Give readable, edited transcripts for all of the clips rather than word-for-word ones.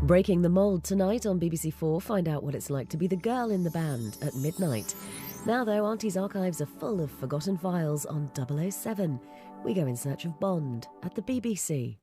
Breaking the mould tonight on BBC4, find out what it's like to be the girl in the band at midnight. Now, though, Auntie's archives are full of forgotten files on 007. We go in search of Bond at the BBC.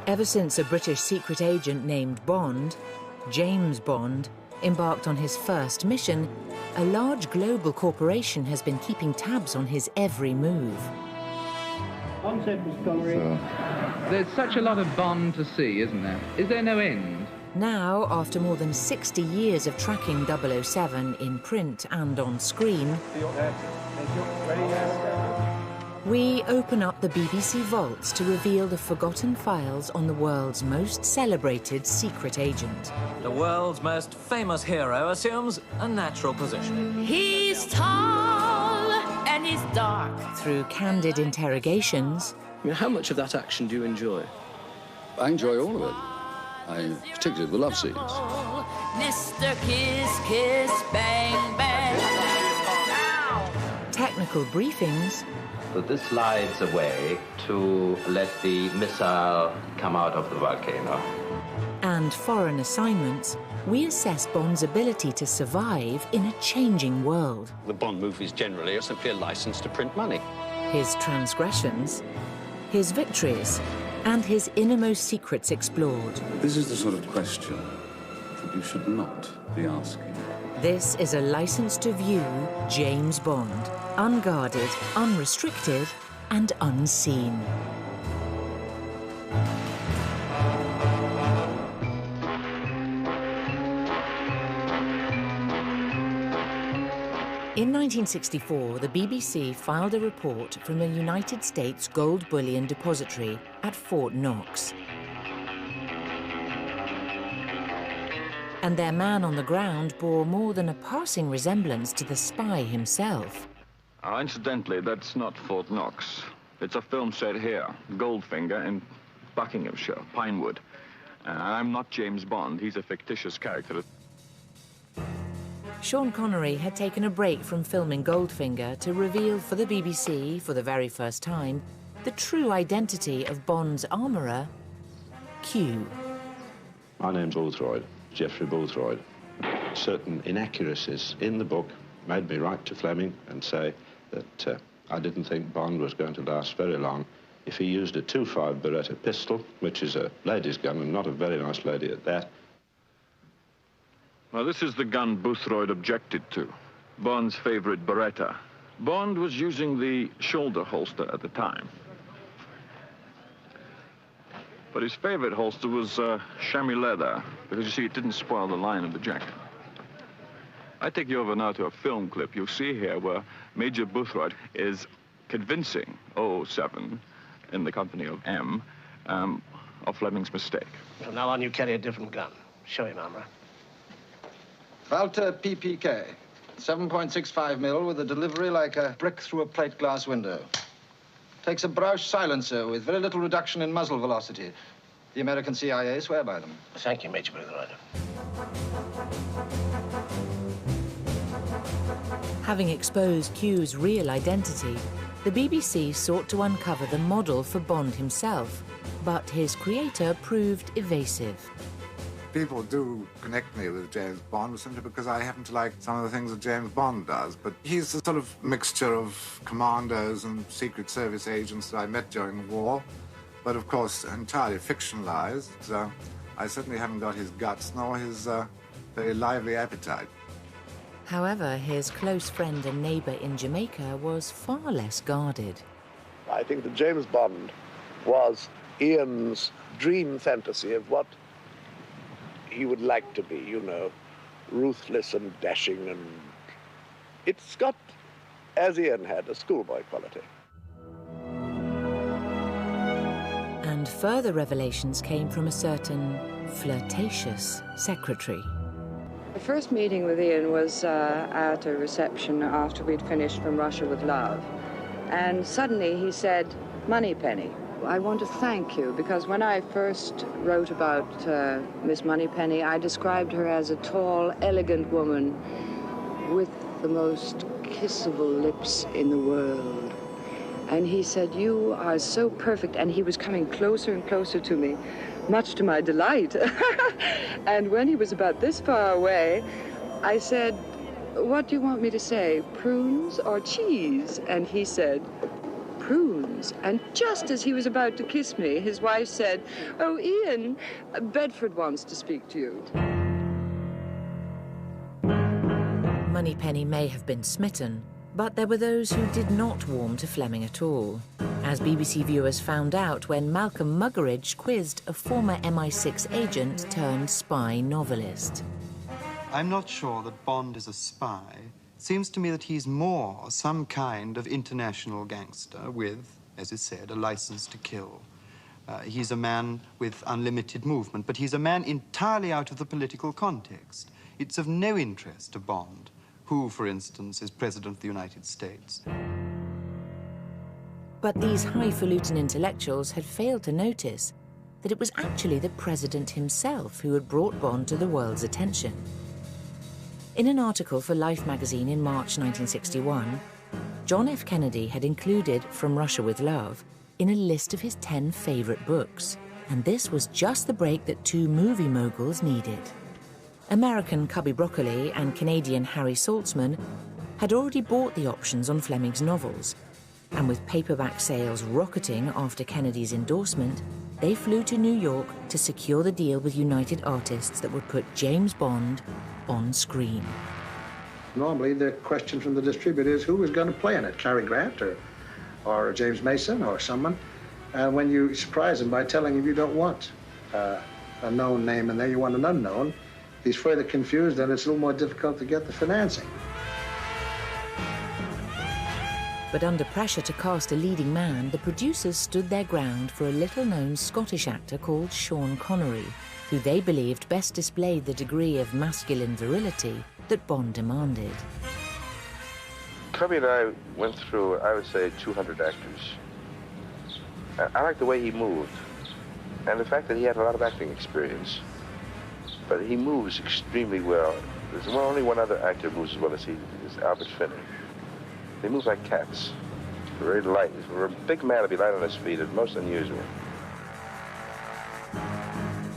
Ever since a British secret agent named Bond, James Bond, embarked on his first mission, a large global corporation has been keeping tabs on his every move. There's such a lot of Bond to see, isn't there? Is there no end? Now, after more than 60 years of tracking 007 in print and on screen, we open up the BBC vaults to reveal the forgotten files on the world's most celebrated secret agent. The world's most famous hero assumes a natural position. He's tall and he's dark. Through candid interrogations... How much of that action do you enjoy? I enjoy all of it. Particularly the love scenes. Mr. Kiss, Kiss, Bang, Bang. Technical briefings... So this slides away to let the missile come out of the volcano. And foreign assignments, we assess Bond's ability to survive in a changing world. The Bond movies generally are simply a license to print money. His transgressions, his victories, and his innermost secrets explored. This is the sort of question that you should not be asking. This is a license to view James Bond, unguarded, unrestricted, and unseen. In 1964, the BBC filed a report from the United States Gold Bullion Depository at Fort Knox. And their man on the ground bore more than a passing resemblance to the spy himself. Incidentally, that's not Fort Knox. It's a film set here, Goldfinger in Buckinghamshire, Pinewood. I'm not James Bond. He's a fictitious character. Sean Connery had taken a break from filming Goldfinger to reveal for the BBC, for the very first time, the true identity of Bond's armourer, Q. My name's Boothroyd, Geoffrey Boothroyd. Certain inaccuracies in the book made me write to Fleming and say that I didn't think Bond was going to last very long if he used a .25 Beretta pistol, which is a lady's gun and not a very nice lady at that. Well, this is the gun Boothroyd objected to, Bond's favorite Beretta. Bond was using the shoulder holster at the time. But his favorite holster was chamois leather, because you see, it didn't spoil the line of the jacket. I take you over now to a film clip. You'll see here where Major Boothroyd is convincing 007 in the company of M of Fleming's mistake. From now on, you carry a different gun. Show him, Amra. Walter PPK, 7.65 mil with a delivery like a brick through a plate glass window. Takes a Brausch silencer with very little reduction in muzzle velocity. The American CIA swear by them. Thank you, Major Boothroyd. Having exposed Q's real identity, the BBC sought to uncover the model for Bond himself, but his creator proved evasive. People do connect me with James Bond simply because I happen to like some of the things that James Bond does, but he's a sort of mixture of commandos and Secret Service agents that I met during the war, but of course entirely fictionalized. I certainly haven't got his guts nor his very lively appetite. However, his close friend and neighbour in Jamaica was far less guarded. I think that James Bond was Ian's dream fantasy of what he would like to be, you know, ruthless and dashing, and it's got, as Ian had, a schoolboy quality. And further revelations came from a certain flirtatious secretary. The first meeting with Ian was at a reception after we'd finished From Russia with Love. And suddenly he said, "Moneypenny, I want to thank you, because when I first wrote about Miss Moneypenny, I described her as a tall, elegant woman with the most kissable lips in the world. And he said, you are so perfect." And he was coming closer and closer to me, much to my delight. And when he was about this far away, I said, "What do you want me to say, prunes or cheese?" And he said, "Prunes." And just as he was about to kiss me, his wife said, "Oh, Ian, Bedford wants to speak to you." Moneypenny may have been smitten, but there were those who did not warm to Fleming at all, as BBC viewers found out when Malcolm Muggeridge quizzed a former MI6 agent turned spy novelist. I'm not sure that Bond is a spy. It seems to me that he's more some kind of international gangster with, as is said, a license to kill. He's a man with unlimited movement, but he's a man entirely out of the political context. It's of no interest to Bond, who, for instance, is President of the United States. But these highfalutin intellectuals had failed to notice that it was actually the President himself who had brought Bond to the world's attention. In an article for Life magazine in March 1961, John F. Kennedy had included From Russia with Love in a list of his 10 favorite books, and this was just the break that two movie moguls needed. American Cubby Broccoli and Canadian Harry Saltzman had already bought the options on Fleming's novels, and with paperback sales rocketing after Kennedy's endorsement, they flew to New York to secure the deal with United Artists that would put James Bond on screen. Normally, the question from the distributor is who was going to play in it, Cary Grant or James Mason or someone. And when you surprise them by telling him you don't want a known name and then you want an unknown, he's further confused and it's a little more difficult to get the financing. But under pressure to cast a leading man, the producers stood their ground for a little-known Scottish actor called Sean Connery, who they believed best displayed the degree of masculine virility that Bond demanded. Cubby and I went through, I would say, 200 actors. I liked the way he moved, and the fact that he had a lot of acting experience. But he moves extremely well. There's only one other actor who moves as well as he is, Albert Finney. They move like cats. They're very light. For a big man to be light on his feet is most unusual.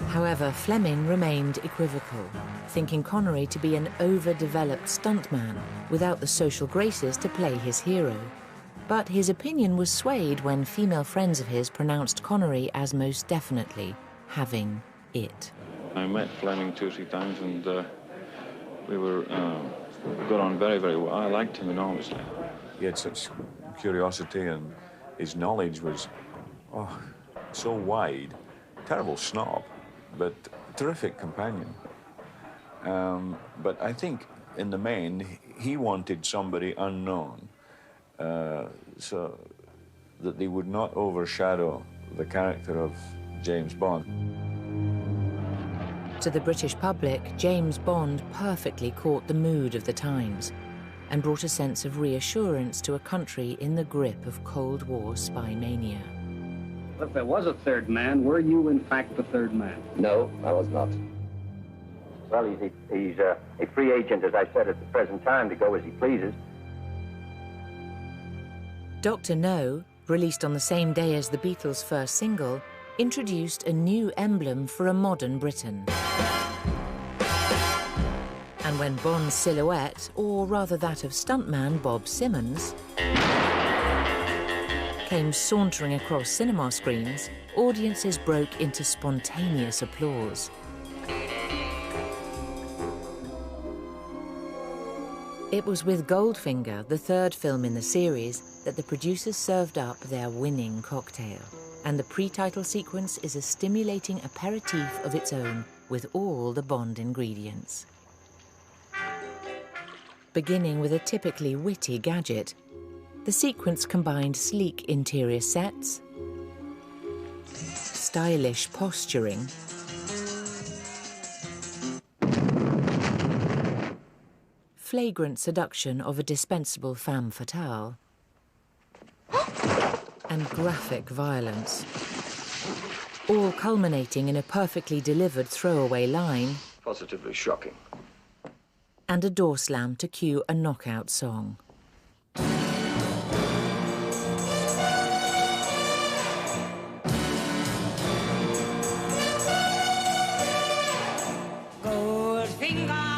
However, Fleming remained equivocal, thinking Connery to be an overdeveloped stuntman without the social graces to play his hero. But his opinion was swayed when female friends of his pronounced Connery as most definitely having it. I met Fleming 2 or 3 times, and we got on very, very well. I liked him enormously. He had such curiosity, and his knowledge was, so wide. Terrible snob, but terrific companion. But I think, in the main, he wanted somebody unknown, so that they would not overshadow the character of James Bond. To the British public, James Bond perfectly caught the mood of the times and brought a sense of reassurance to a country in the grip of Cold War spy mania. If there was a third man, were you in fact the third man? No, I was not. Well, he's a free agent, as I said, at the present time, to go as he pleases. Dr. No, released on the same day as the Beatles' first single, introduced a new emblem for a modern Britain. And when Bond's silhouette, or rather that of stuntman Bob Simmons, came sauntering across cinema screens, audiences broke into spontaneous applause. It was with Goldfinger, the third film in the series, that the producers served up their winning cocktail. And the pre-title sequence is a stimulating aperitif of its own with all the Bond ingredients. Beginning with a typically witty gadget, the sequence combined sleek interior sets, stylish posturing, flagrant seduction of a dispensable femme fatale, and graphic violence, all culminating in a perfectly delivered throwaway line. Positively shocking. And a door slam to cue a knockout song. Goldfinger,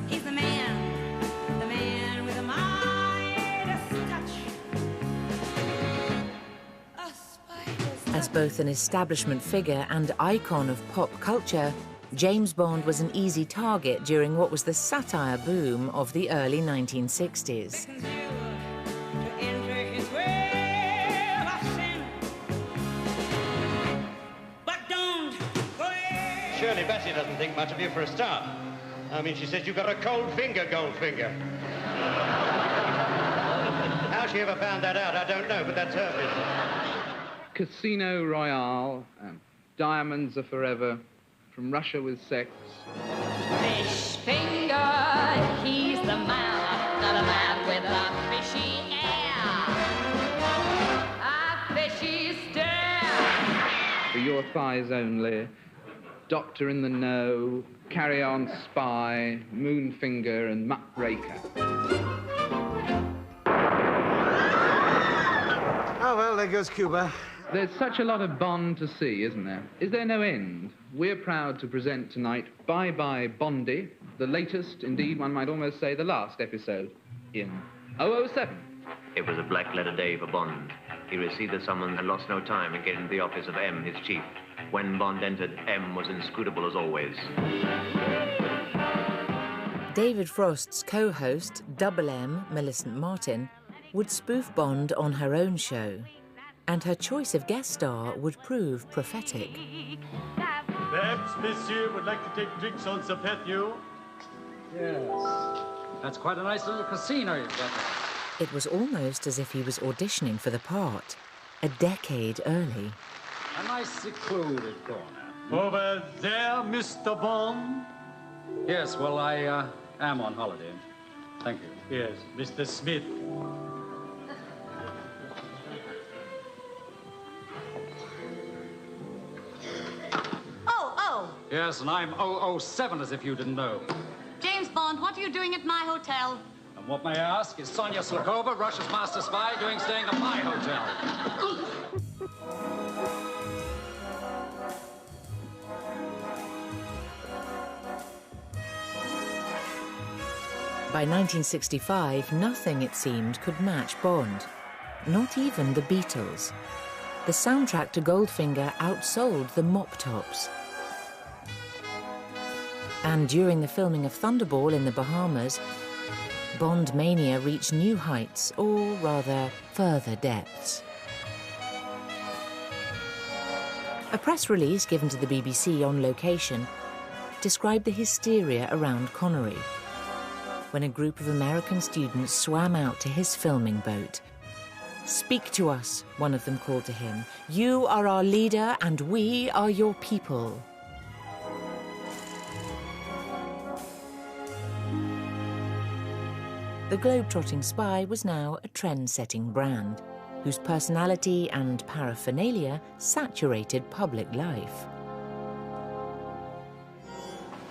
he's the man with the Midas touch. As both an establishment figure and icon of pop culture, James Bond was an easy target during what was the satire boom of the early 1960s. Surely Bessie doesn't think much of you for a start. I mean, she says you've got a cold finger, Goldfinger. How she ever found that out, I don't know, but that's her business. Casino Royale, Diamonds Are Forever, From Russia with Sex. Fish finger, he's the man, not a man with a fishy air. A fishy stare. For Your Thighs Only, Doctor in the Know, Carry On Spy, Moonfinger and Muckraker. Oh, well, there goes Cuba. There's such a lot of Bond to see, isn't there? Is there no end? We're proud to present tonight Bye Bye Bondy, the latest, indeed one might almost say the last episode in 007. It was a black letter day for Bond. He received the summons and lost no time in getting to the office of M, his chief. When Bond entered, M was inscrutable as always. David Frost's co-host, Double M, Millicent Martin, would spoof Bond on her own show, and her choice of guest star would prove prophetic. Perhaps Monsieur would like to take drinks on the patio? Yes. That's quite a nice little casino you've got there. It was almost as if he was auditioning for the part, a decade early. A nice secluded corner. Over there, Mr. Bond? Yes, well, I am on holiday. Thank you. Yes, Mr. Smith. Oh. Yes, and I'm 007, as if you didn't know. James Bond, what are you doing at my hotel? And what, may I ask, is Sonia Slakova, Russia's master spy, staying at my hotel? By 1965, nothing, it seemed, could match Bond. Not even the Beatles. The soundtrack to Goldfinger outsold the Mop Tops. And during the filming of Thunderball in the Bahamas, Bond mania reached new heights, or rather, further depths. A press release given to the BBC on location described the hysteria around Connery, when a group of American students swam out to his filming boat. "Speak to us," one of them called to him. "You are our leader and we are your people." The globe-trotting spy was now a trend-setting brand, whose personality and paraphernalia saturated public life.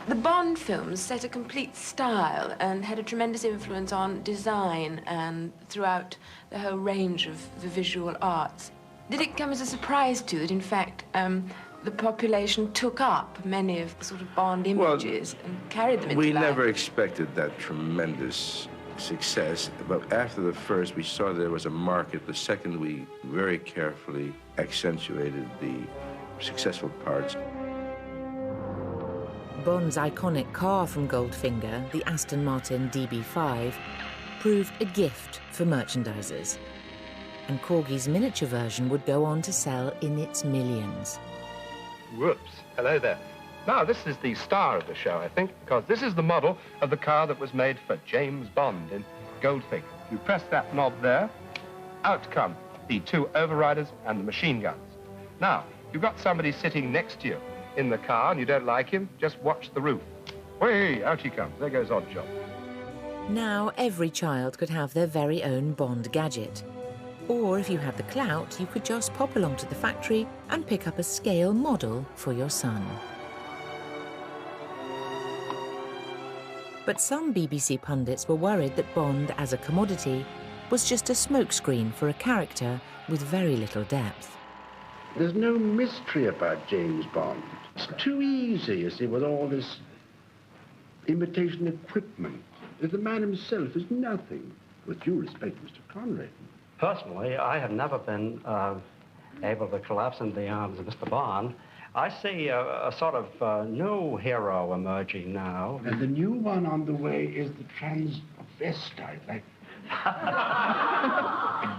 The Bond films set a complete style and had a tremendous influence on design and throughout the whole range of the visual arts. Did it come as a surprise to you that, in fact, the population took up many of the sort of Bond images and carried them into We life? never expected that tremendous success, but after the first, we saw there was a market. The second, we very carefully accentuated the successful parts. Bond's iconic car from Goldfinger, the Aston Martin DB5, proved a gift for merchandisers. And Corgi's miniature version would go on to sell in its millions. Whoops. Hello there. Now, this is the star of the show, I think, because this is the model of the car that was made for James Bond in Goldfinger. You press that knob there, out come the two overriders and the machine guns. Now, you've got somebody sitting next to you in the car and you don't like him, just watch the roof. Whee! Out he comes. There goes Oddjob. Now every child could have their very own Bond gadget. Or if you had the clout, you could just pop along to the factory and pick up a scale model for your son. But some BBC pundits were worried that Bond as a commodity was just a smokescreen for a character with very little depth. There's no mystery about James Bond. It's too easy, you see, with all this imitation equipment. The man himself is nothing. With due respect, Mr. Conrad. Personally, I have never been able to collapse into the arms of Mr. Bond. I see a sort of new hero emerging now. And the new one on the way is the transvestite, like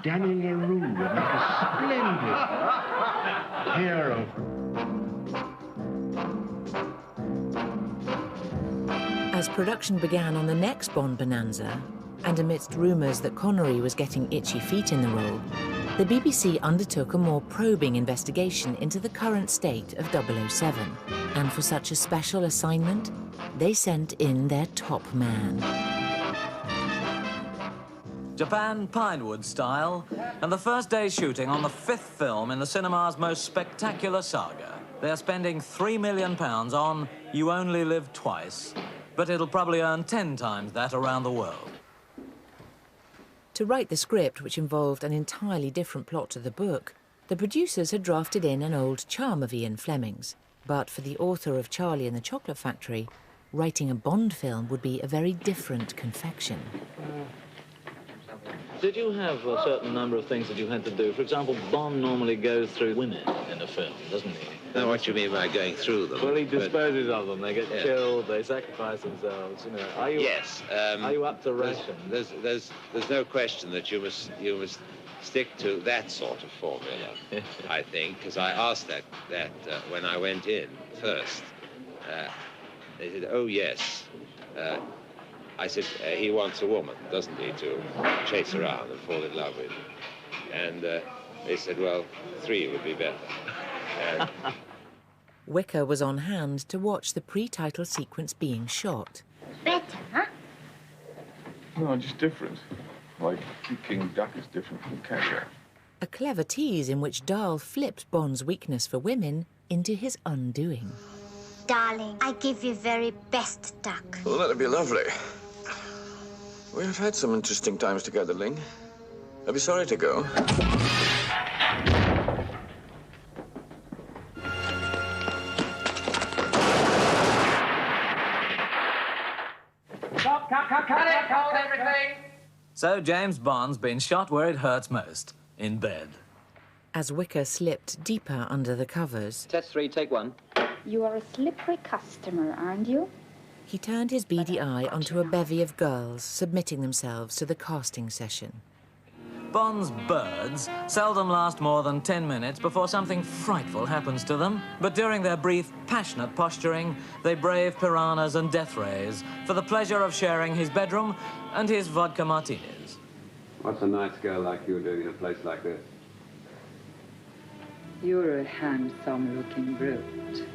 Danny LaRue, like a splendid hero. As production began on the next Bond bonanza, and amidst rumours that Connery was getting itchy feet in the role, the BBC undertook a more probing investigation into the current state of 007. And for such a special assignment, they sent in their top man. Japan Pinewood style, and the first day's shooting on the 5th film in the cinema's most spectacular saga. They're spending £3 million on You Only Live Twice, but it'll probably earn 10 times that around the world. To write the script, which involved an entirely different plot to the book, the producers had drafted in an old charm of Ian Fleming's. But for the author of Charlie and the Chocolate Factory, writing a Bond film would be a very different confection. Did you have a certain number of things that you had to do? For example, Bond normally goes through women in a film, doesn't he? Now, what do you mean by going through them? Well, he disposes of them. They get killed, they sacrifice themselves, you know. Are you, yes. Are you up to ration? There's no question that you must stick to that sort of formula, I think, because I asked that when I went in first. They said, oh, yes. I said, he wants a woman, doesn't he, to chase around and fall in love with. And they said, well, 3 would be better. Wicker was on hand to watch the pre-title sequence being shot. Better, huh? No, just different. Like King Duck is different from Caviar. A clever tease in which Dahl flipped Bond's weakness for women into his undoing. Darling, I give you very best duck. Well, that'd be lovely. We have had some interesting times together, Ling. I'd be sorry to go. Stop, cut it, hold everything! So James Bond's been shot where it hurts most, in bed. As Wicker slipped deeper under the covers... Test 3, take 1. You are a slippery customer, aren't you? He turned his beady eye onto a bevy of girls submitting themselves to the casting session. Bond's birds seldom last more than 10 minutes before something frightful happens to them. But during their brief, passionate posturing, they brave piranhas and death rays for the pleasure of sharing his bedroom and his vodka martinis. What's a nice girl like you doing in a place like this? You're a handsome-looking brute.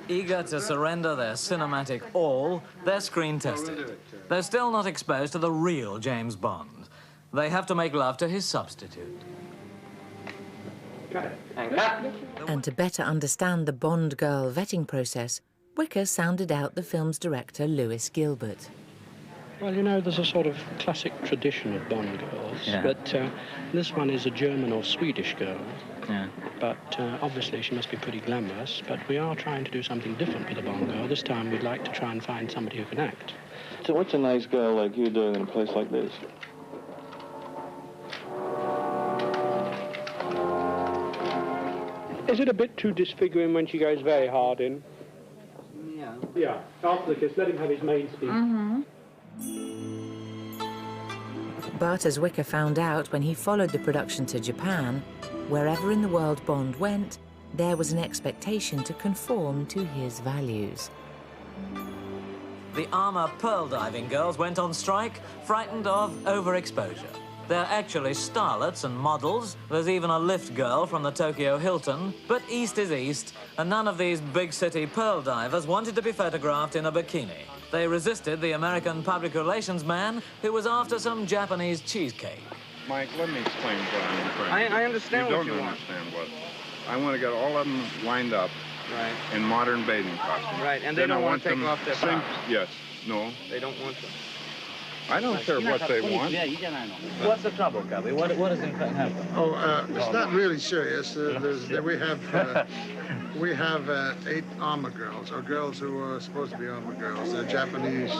Eager to surrender their cinematic all, they're screen-tested. They're still not exposed to the real James Bond. They have to make love to his substitute. And to better understand the Bond girl vetting process, Wicker sounded out the film's director, Lewis Gilbert. Well, you know, there's a sort of classic tradition of Bond girls, but this one is a German or Swedish girl. Yeah. But obviously she must be pretty glamorous, but we are trying to do something different with a Bond girl. This time we'd like to try and find somebody who can act. So what's a nice girl like you doing in a place like this? Is it a bit too disfiguring when she goes very hard in? Yeah. Yeah, after the kiss, let him have his main speech. Mm-hmm. But as Wicker found out when he followed the production to Japan, wherever in the world Bond went, there was an expectation to conform to his values. The armour pearl diving girls went on strike, frightened of overexposure. They're actually starlets and models. There's even a lift girl from the Tokyo Hilton. But East is East, and none of these big city pearl divers wanted to be photographed in a bikini. They resisted the American public relations man who was after some Japanese cheesecake. Mike, let me explain what I'm referring to. I understand what you want. You don't understand what. I want to get all of them lined up in modern bathing costumes. Right, and they don't want to take off their tops. Yes, no. They don't want to. I don't care what they want. What's the trouble, Cubby? What is in fact happening? Oh, it's not really serious. We have 8 armor girls, or girls who are supposed to be armor girls. They're Japanese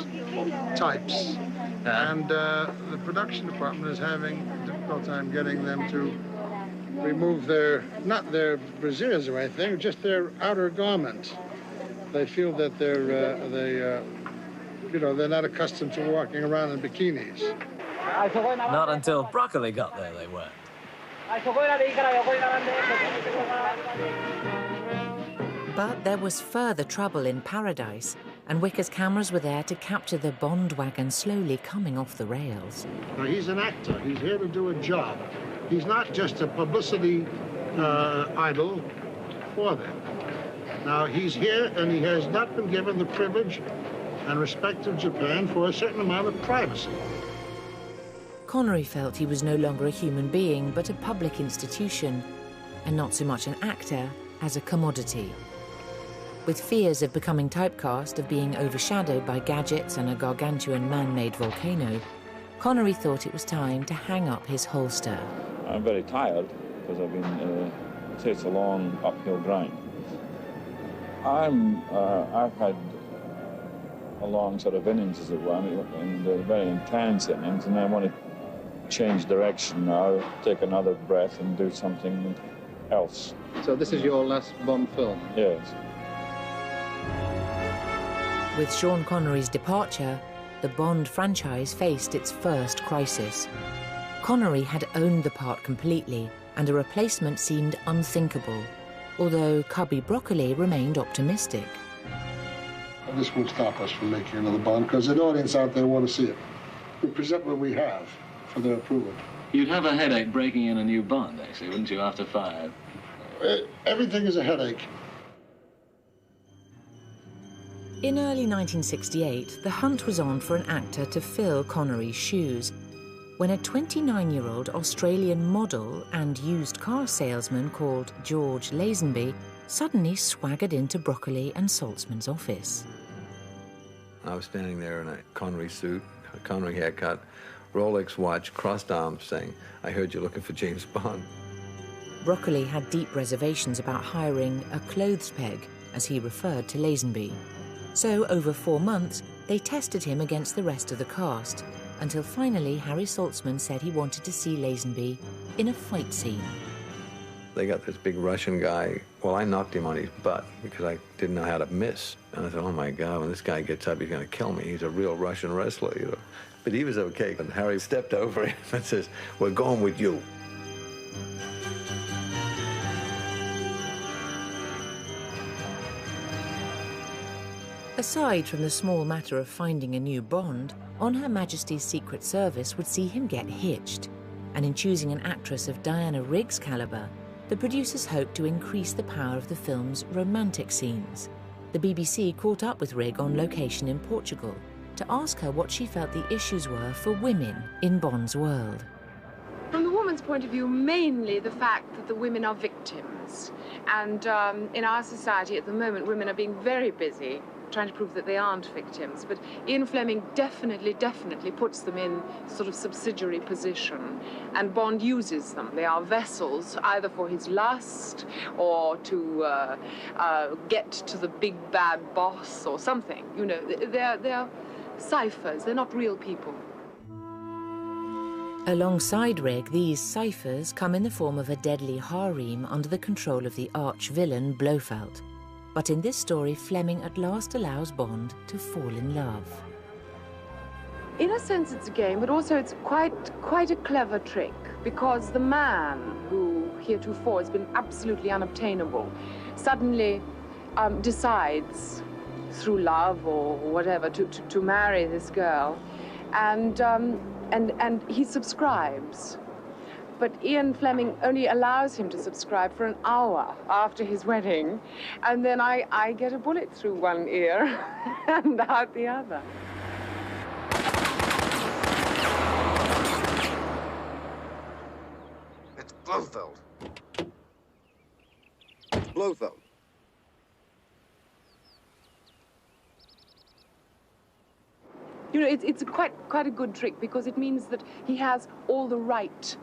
types. And the production department is having a difficult time getting them to remove not their brasiers or anything, just their outer garment. They feel that they're not accustomed to walking around in bikinis. Not until Broccoli got there, they weren't. But there was further trouble in paradise, and Wicker's cameras were there to capture the Bond wagon slowly coming off the rails. Now, he's an actor. He's here to do a job. He's not just a publicity idol for them. Now, he's here, and he has not been given the privilege and respect of Japan for a certain amount of privacy. Connery felt he was no longer a human being, but a public institution, and not so much an actor as a commodity. With fears of becoming typecast, of being overshadowed by gadgets and a gargantuan man-made volcano, Connery thought it was time to hang up his holster. I'm very tired because I've been, it's a long uphill grind. I've had a long sort of innings, as it were, and very intense innings, and I want to change direction now, take another breath and do something else. So this is your last Bond film? Yes. With Sean Connery's departure, the Bond franchise faced its first crisis. Connery had owned the part completely, and a replacement seemed unthinkable, although Cubby Broccoli remained optimistic. This won't stop us from making another Bond, because the audience out there want to see it. We present what we have for their approval. You'd have a headache breaking in a new Bond, actually, wouldn't you, after 5? Everything is a headache. In early 1968, the hunt was on for an actor to fill Connery's shoes, when a 29-year-old Australian model and used car salesman called George Lazenby suddenly swaggered into Broccoli and Saltzman's office. I was standing there in a Connery suit, a Connery haircut, Rolex watch, crossed arms, saying, "I heard you're looking for James Bond." Broccoli had deep reservations about hiring a clothes peg, as he referred to Lazenby. So, over 4 months, they tested him against the rest of the cast, until finally Harry Saltzman said he wanted to see Lazenby in a fight scene. They got this big Russian guy. Well, I knocked him on his butt because I didn't know how to miss. And I thought, oh my God, when this guy gets up, he's going to kill me. He's a real Russian wrestler, you know. But he was okay. And Harry stepped over him and says, "We're going with you." Aside from the small matter of finding a new Bond, On Her Majesty's Secret Service would see him get hitched. And in choosing an actress of Diana Rigg's caliber, the producers hoped to increase the power of the film's romantic scenes. The BBC caught up with Rigg on location in Portugal to ask her what she felt the issues were for women in Bond's world. From the woman's point of view, mainly the fact that the women are victims. And in our society at the moment, women are being very busy trying to prove that they aren't victims. But Ian Fleming definitely puts them in sort of subsidiary position. And Bond uses them. They are vessels either for his lust or to get to the big bad boss or something. You know, they're ciphers. They're not real people. Alongside Rigg, these ciphers come in the form of a deadly harem under the control of the arch-villain Blofeld. But in this story, Fleming at last allows Bond to fall in love. In a sense, it's a game, but also it's quite a clever trick, because the man who heretofore has been absolutely unobtainable suddenly decides, through love or whatever, to marry this girl. and he subscribes. But Ian Fleming only allows him to subscribe for an hour after his wedding, and then I get a bullet through one ear and out the other. It's Blofeld. It's Blofeld. You know, it's quite a good trick, because it means that he has all the right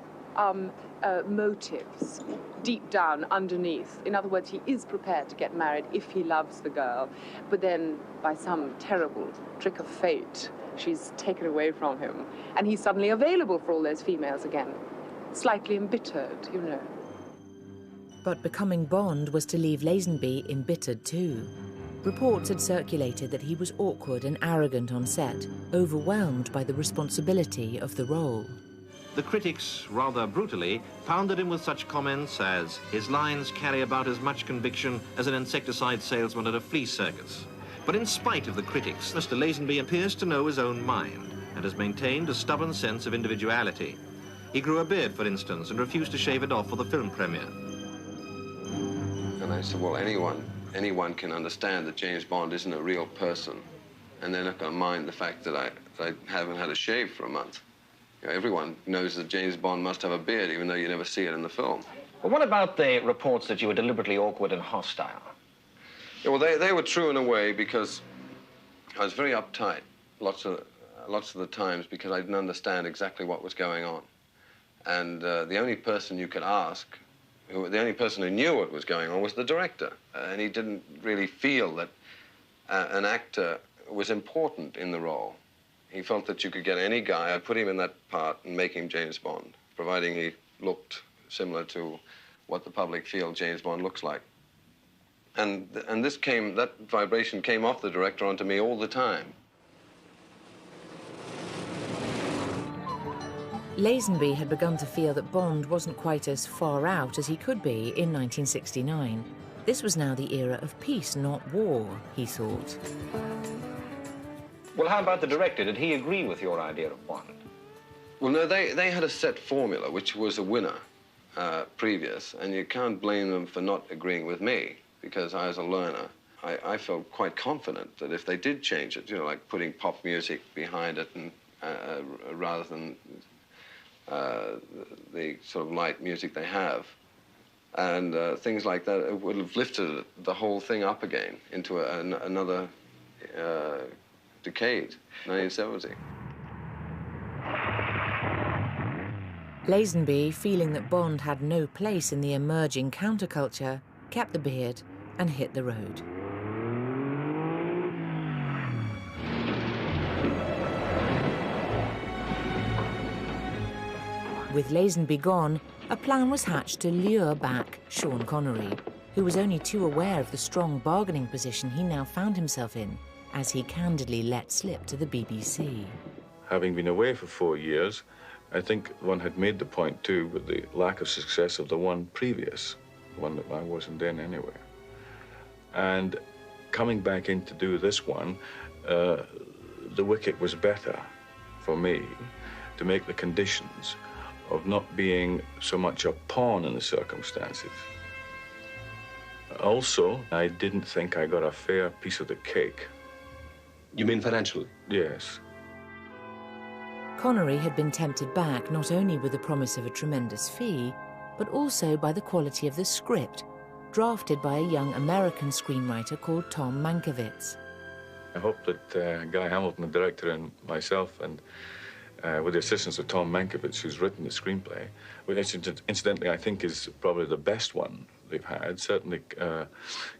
motives deep down underneath. In other words, he is prepared to get married if he loves the girl, but then by some terrible trick of fate, she's taken away from him, and he's suddenly available for all those females again, slightly embittered, you know. But becoming Bond was to leave Lazenby embittered too. Reports had circulated that he was awkward and arrogant on set, overwhelmed by the responsibility of the role. The critics, rather brutally, pounded him with such comments as, his lines carry about as much conviction as an insecticide salesman at a flea circus. But in spite of the critics, Mr. Lazenby appears to know his own mind and has maintained a stubborn sense of individuality. He grew a beard, for instance, and refused to shave it off for the film premiere. And I said, well, anyone can understand that James Bond isn't a real person, and they're not going to mind the fact that I haven't had a shave for a month. You know, everyone knows that James Bond must have a beard, even though you never see it in the film. Well, what about the reports that you were deliberately awkward and hostile? Yeah, well, they were true in a way, because I was very uptight lots of the times, because I didn't understand exactly what was going on. And the only person you could ask, the only person who knew what was going on was the director. And he didn't really feel that an actor was important in the role. He felt that you could get any guy, I'd put him in that part and make him James Bond, providing he looked similar to what the public feel James Bond looks like. And that vibration came off the director onto me all the time. Lazenby had begun to feel that Bond wasn't quite as far out as he could be in 1969. This was now the era of peace, not war, he thought. Well, how about the director? Did he agree with your idea of Bond? Well, no, they had a set formula, which was a winner previous, and you can't blame them for not agreeing with me, because I was a learner. I felt quite confident that if they did change it, you know, like putting pop music behind it, and rather than the sort of light music they have, and things like that, it would have lifted the whole thing up again into another decade, 1970. Lazenby, feeling that Bond had no place in the emerging counterculture, kept the beard and hit the road. With Lazenby gone, a plan was hatched to lure back Sean Connery, who was only too aware of the strong bargaining position he now found himself in, as he candidly let slip to the BBC. Having been away for 4 years, I think one had made the point, too, with the lack of success of the one previous, the one that I wasn't in anyway. And coming back in to do this one, the wicket was better for me to make the conditions of not being so much a pawn in the circumstances. Also, I didn't think I got a fair piece of the cake. You mean financially? Yes. Connery had been tempted back not only with the promise of a tremendous fee, but also by the quality of the script, drafted by a young American screenwriter called Tom Mankiewicz. I hope that Guy Hamilton, the director, and myself, and with the assistance of Tom Mankiewicz, who's written the screenplay, which incidentally I think is probably the best one they've had, certainly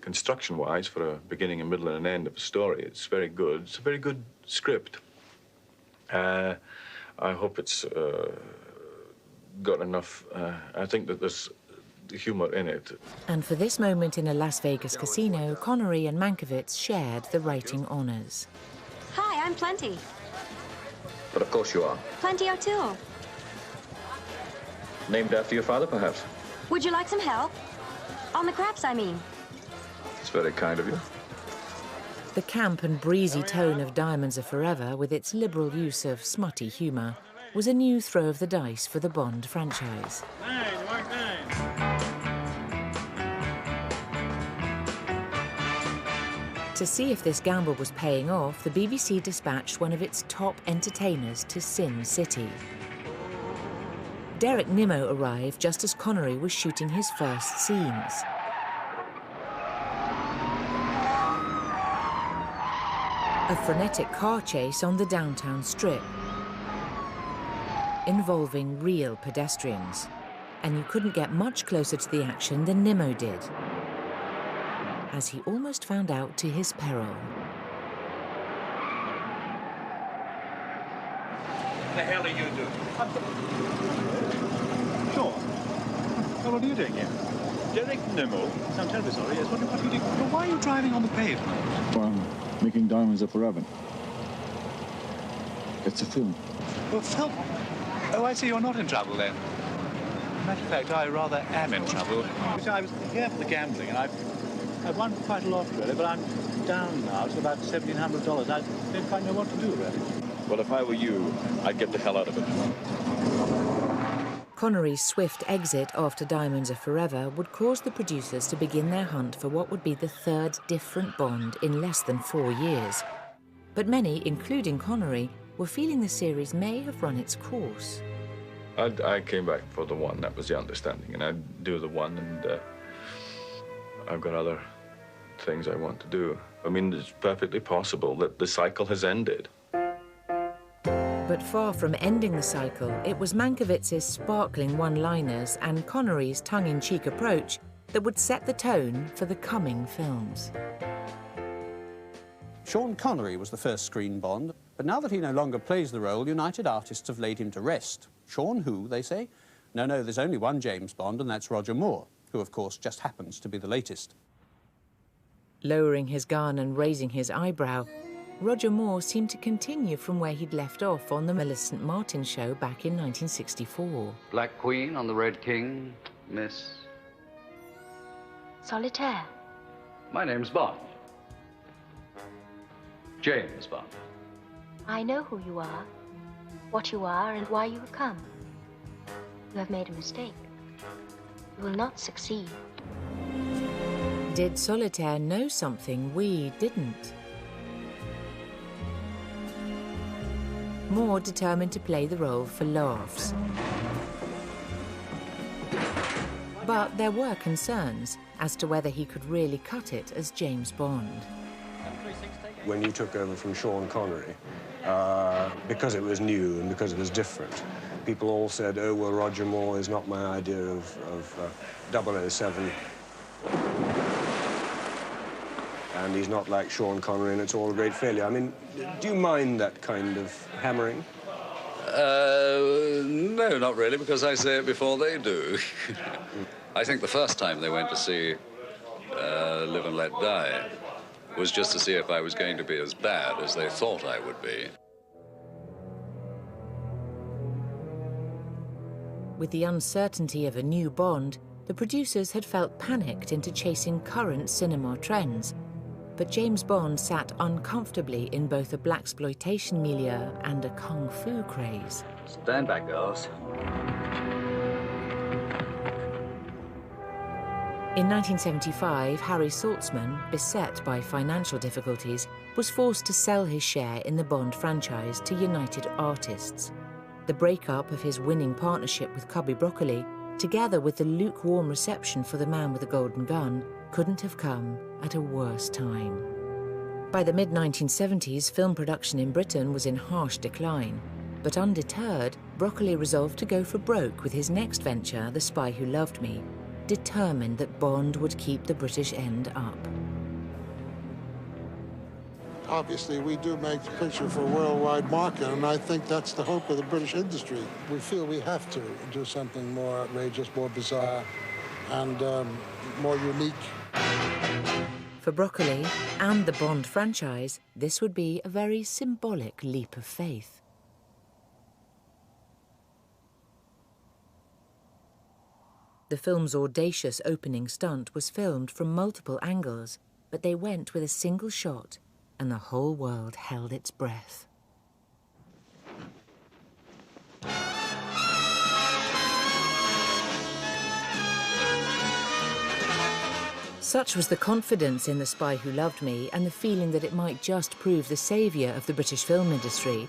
construction-wise, for a beginning, a middle, and an end of a story. It's very good. It's a very good script. I hope it's got enough, I think that there's humor in it. And for this moment in a Las Vegas casino, Connery and Mankiewicz shared the writing honors. Hi, I'm Plenty. But of course you are. Plenty O'Toole. Named after your father, perhaps? Would you like some help? On the craps, I mean. It's very kind of you. The camp and breezy tone of Diamonds Are Forever, with its liberal use of smutty humour, was a new throw of the dice for the Bond franchise. To see if this gamble was paying off, the BBC dispatched one of its top entertainers to Sin City. Derek Nimmo arrived just as Connery was shooting his first scenes. A frenetic car chase on the downtown strip, involving real pedestrians. And you couldn't get much closer to the action than Nimmo did, as he almost found out to his peril. What the hell are you doing? Sure. Well, what are you doing here? Derek Nimmo. I'm terribly sorry. Yes, what are you doing? Well, why are you driving on the pavement? Well, I'm making Diamonds Are Forever. It's a film. Well, film? Oh, I see you're not in trouble then. Matter of fact, I rather am in trouble. You see, I was here for the gambling, and I've won quite a lot, really, but I'm down now to about $1,700. I don't quite know what to do, really. Well, if I were you, I'd get the hell out of it. Connery's swift exit after Diamonds Are Forever would cause the producers to begin their hunt for what would be the third different Bond in less than 4 years. But many, including Connery, were feeling the series may have run its course. I came back for the one, that was the understanding, and I'd do the one, and I've got other things I want to do. I mean, it's perfectly possible that the cycle has ended. But far from ending the cycle, it was Mankiewicz's sparkling one-liners and Connery's tongue-in-cheek approach that would set the tone for the coming films. Sean Connery was the first screen Bond, but now that he no longer plays the role, United Artists have laid him to rest. Sean who, they say? No, there's only one James Bond, and that's Roger Moore, who, of course, just happens to be the latest. Lowering his gun and raising his eyebrow, Roger Moore seemed to continue from where he'd left off on the Millicent Martin show back in 1964. Black Queen on the Red King, Miss... Solitaire. My name's Bond. James Bond. I know who you are, what you are, and why you have come. You have made a mistake. You will not succeed. Did Solitaire know something we didn't? Moore determined to play the role for laughs. But there were concerns as to whether he could really cut it as James Bond. When you took over from Sean Connery, because it was new and because it was different, people all said, oh, well, Roger Moore is not my idea of 007. And he's not like Sean Connery, and it's all a great failure. I mean, do you mind that kind of hammering? No, not really, because I say it before they do. I think the first time they went to see Live and Let Die was just to see if I was going to be as bad as they thought I would be. With the uncertainty of a new Bond, the producers had felt panicked into chasing current cinema trends. But James Bond sat uncomfortably in both a blaxploitation milieu and a kung fu craze. Stand back, girls. In 1975, Harry Saltzman, beset by financial difficulties, was forced to sell his share in the Bond franchise to United Artists. The breakup of his winning partnership with Cubby Broccoli, together with the lukewarm reception for The Man with the Golden Gun, couldn't have come at a worse time. By the mid-1970s, film production in Britain was in harsh decline. But undeterred, Broccoli resolved to go for broke with his next venture, The Spy Who Loved Me, determined that Bond would keep the British end up. Obviously, we do make the picture for a worldwide market, and I think that's the hope of the British industry. We feel we have to do something more outrageous, more bizarre, and more unique. For Broccoli and the Bond franchise, this would be a very symbolic leap of faith. The film's audacious opening stunt was filmed from multiple angles, but they went with a single shot, and the whole world held its breath. Such was the confidence in The Spy Who Loved Me and the feeling that it might just prove the saviour of the British film industry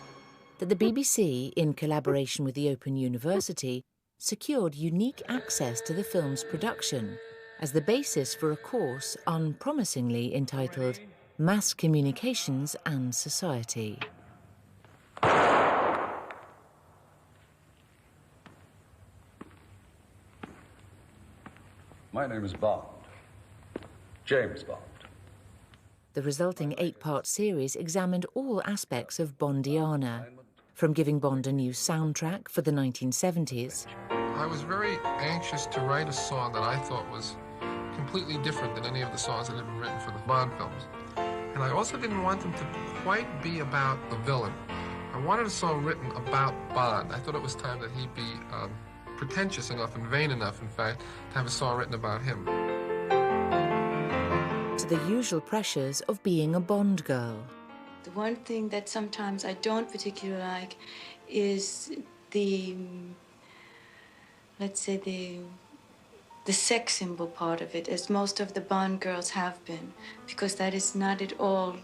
that the BBC, in collaboration with the Open University, secured unique access to the film's production as the basis for a course unpromisingly entitled Mass Communications and Society. My name is Bond. James Bond. The resulting 8-part series examined all aspects of Bondiana, from giving Bond a new soundtrack for the 1970s. I was very anxious to write a song that I thought was completely different than any of the songs that had been written for the Bond films. And I also didn't want them to quite be about the villain. I wanted a song written about Bond. I thought it was time that he'd be pretentious enough and vain enough, in fact, to have a song written about him. To the usual pressures of being a Bond girl. The one thing that sometimes I don't particularly like is the, let's say, the sex symbol part of it, as most of the Bond girls have been, because that is not at all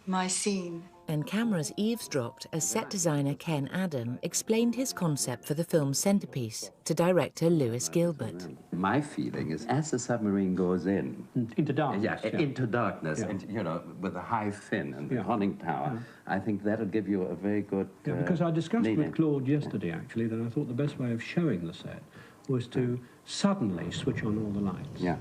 my scene. And cameras eavesdropped as set designer Ken Adam explained his concept for the film's centerpiece to director Lewis Gilbert. My feeling is as the submarine goes in... Into darkness. Yeah, into darkness, and, you know, with the high fin and the conning tower, I think that'll give you a very good... Yeah, because I discussed meaning. with Claude yesterday, actually, that I thought the best way of showing the set was to suddenly switch on all the lights. Yeah.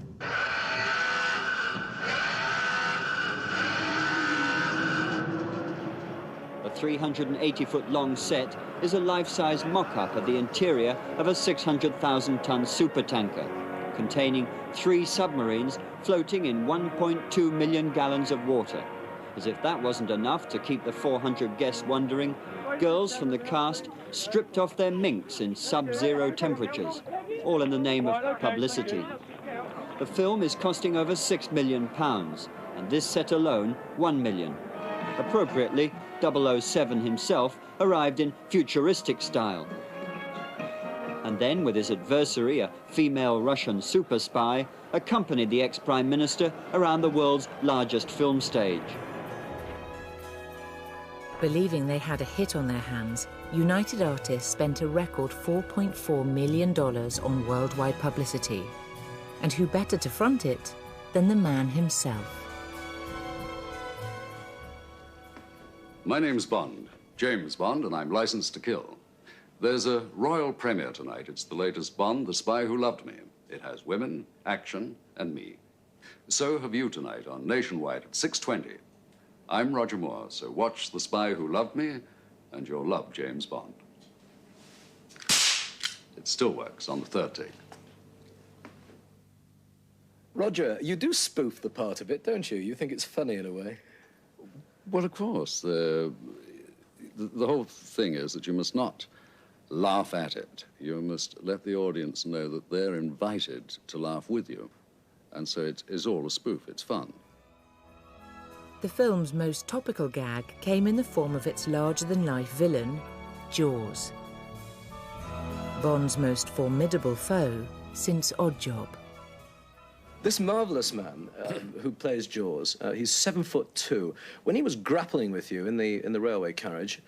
A 380-foot-long set is a life-size mock-up of the interior of a 600,000-ton supertanker, containing 3 submarines floating in 1.2 million gallons of water. As if that wasn't enough to keep the 400 guests wondering, girls from the cast stripped off their minks in sub-zero temperatures, all in the name of publicity. The film is costing over £6 million, and this set alone, £1 million. Appropriately, 007 himself arrived in futuristic style. And then, with his adversary, a female Russian super spy, accompanied the ex-Prime Minister around the world's largest film stage. Believing they had a hit on their hands, United Artists spent a record $4.4 million on worldwide publicity. And who better to front it than the man himself? My name's Bond, James Bond, and I'm licensed to kill. There's a royal premiere tonight. It's the latest Bond, The Spy Who Loved Me. It has women, action, and me. So have you tonight on Nationwide at 6:20. I'm Roger Moore, so watch The Spy Who Loved Me, and you'll love James Bond. It still works on the 3rd take. Roger, you do spoof the part a bit, don't you? You think it's funny in a way. Well, of course. The whole thing is that you must not laugh at it. You must let the audience know that they're invited to laugh with you. And so it is all a spoof. It's fun. The film's most topical gag came in the form of its larger-than-life villain, Jaws. Bond's most formidable foe since Oddjob. This marvellous man who plays Jaws, he's 7'2". When he was grappling with you in the railway carriage,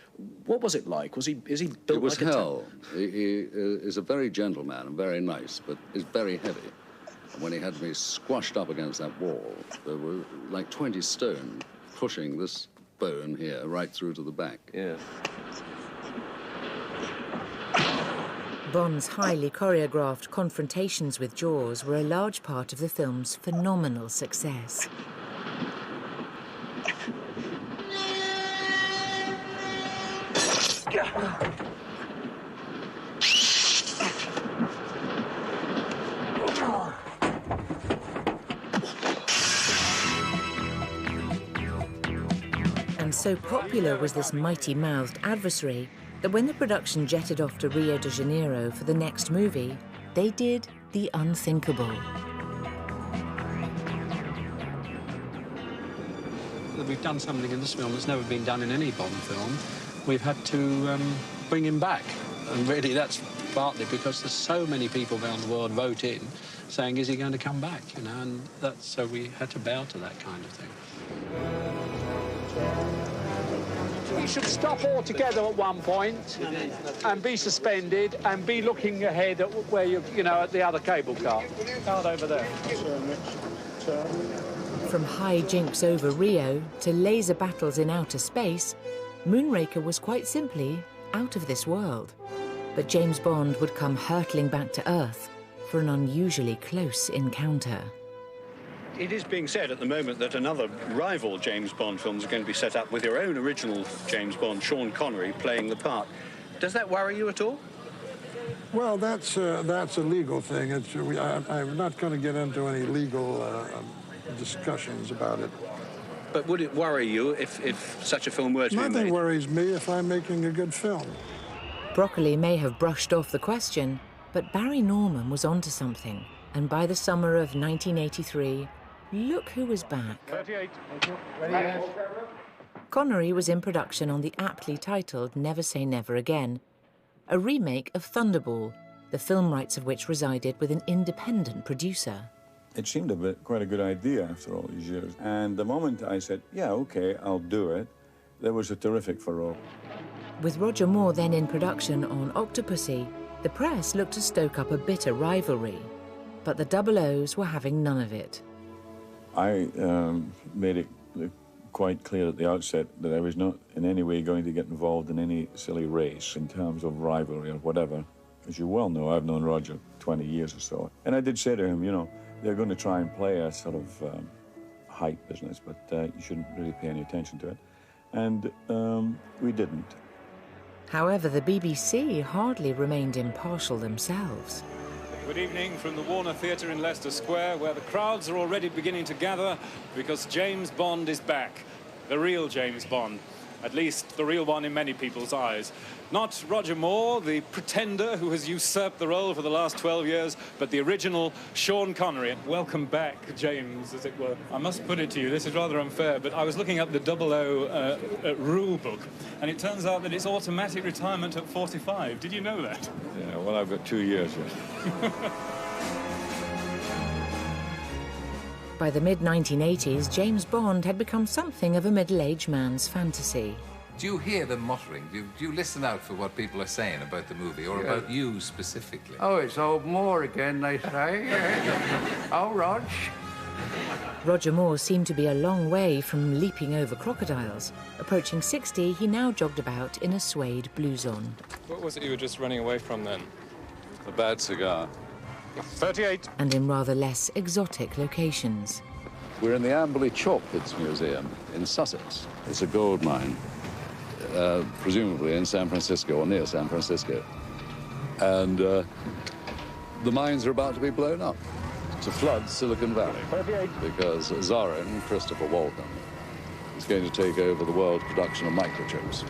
what was it like? Is he built It was like hell. He is a very gentle man and very nice, but is very heavy. And when he had me squashed up against that wall, there were like 20 stone pushing this bone here right through to the back. Yeah. Bond's highly choreographed confrontations with Jaws were a large part of the film's phenomenal success. And so popular was this mighty-mouthed adversary that when the production jetted off to Rio de Janeiro for the next movie, they did the unthinkable. that we've done something in this film that's never been done in any Bond film. We've had to bring him back. And really, that's partly because there's so many people around the world vote in saying, is he going to come back, you know? And that's, so we had to bow to that kind of thing. We should stop altogether at one point and be suspended and be looking ahead at where you know, at the other cable car. Out over there. From high jinks over Rio to laser battles in outer space, Moonraker was quite simply out of this world. But James Bond would come hurtling back to Earth for an unusually close encounter. It is being said at the moment that another rival James Bond film is going to be set up with your own original James Bond, Sean Connery, playing the part. Does that worry you at all? Well, that's a legal thing. I'm not going to get into any legal discussions about it. But would it worry you if such a film were to be made? Nothing worries me if I'm making a good film. Broccoli may have brushed off the question, but Barry Norman was onto something. And by the summer of 1983, look who was back. 38. Connery was in production on the aptly titled Never Say Never Again, a remake of Thunderball, the film rights of which resided with an independent producer. It seemed quite a good idea after all these years. And the moment I said, yeah, okay, I'll do it, that was a terrific furore. With Roger Moore then in production on Octopussy, the press looked to stoke up a bitter rivalry. But the Double O's were having none of it. I made it quite clear at the outset that I was not in any way going to get involved in any silly race in terms of rivalry or whatever. As you well know, I've known Roger 20 years or so. And I did say to him, you know, they're going to try and play a sort of hype business, but you shouldn't really pay any attention to it. And we didn't. However, the BBC hardly remained impartial themselves. Good evening from the Warner Theatre in Leicester Square, where the crowds are already beginning to gather because James Bond is back. The real James Bond. At least the real one in many people's eyes. Not Roger Moore, the pretender who has usurped the role for the last 12 years, but the original Sean Connery. Welcome back, James, as it were. I must put it to you, this is rather unfair, but I was looking up the 00 rule book, and it turns out that it's automatic retirement at 45. Did you know that? Yeah, well, I've got 2 years yet. By the mid-1980s, James Bond had become something of a middle-aged man's fantasy. Do you hear them muttering? Do you listen out for what people are saying about the movie, or about you specifically? Oh, it's old Moore again, they say. Oh, Rog. Roger Moore seemed to be a long way from leaping over crocodiles. Approaching 60, he now jogged about in a suede blouson. What was it you were just running away from then? A bad cigar. 38. And in rather less exotic locations. We're in the Amberley Chalk Pits Museum in Sussex. It's a gold mine, presumably in San Francisco or near San Francisco. And the mines are about to be blown up to flood Silicon Valley. 38. Because Zorin, Christopher Walken, is going to take over the world's production of microchips.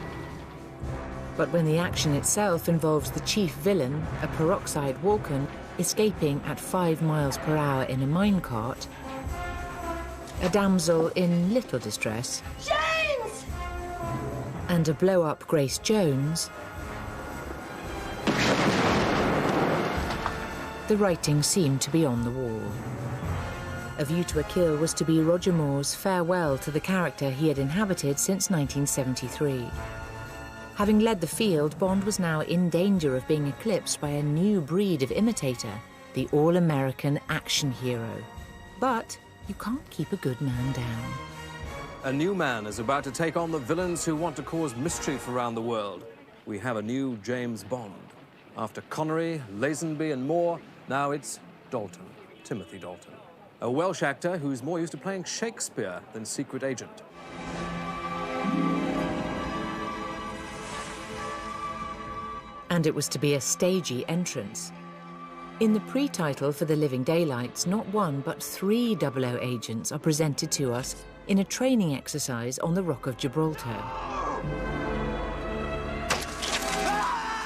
But when the action itself involves the chief villain, a peroxide Walken, escaping at 5 miles per hour in a minecart, a damsel in little distress, James! and a blow-up Grace Jones, the writing seemed to be on the wall. A View to a Kill was to be Roger Moore's farewell to the character he had inhabited since 1973. Having led the field, Bond was now in danger of being eclipsed by a new breed of imitator, the all-American action hero. But you can't keep a good man down. A new man is about to take on the villains who want to cause mischief around the world. We have a new James Bond. After Connery, Lazenby and Moore, now it's Dalton, Timothy Dalton. A Welsh actor who's more used to playing Shakespeare than secret agent. And it was to be a stagey entrance. In the pre-title for The Living Daylights, not one but 3 00 agents are presented to us in a training exercise on the Rock of Gibraltar.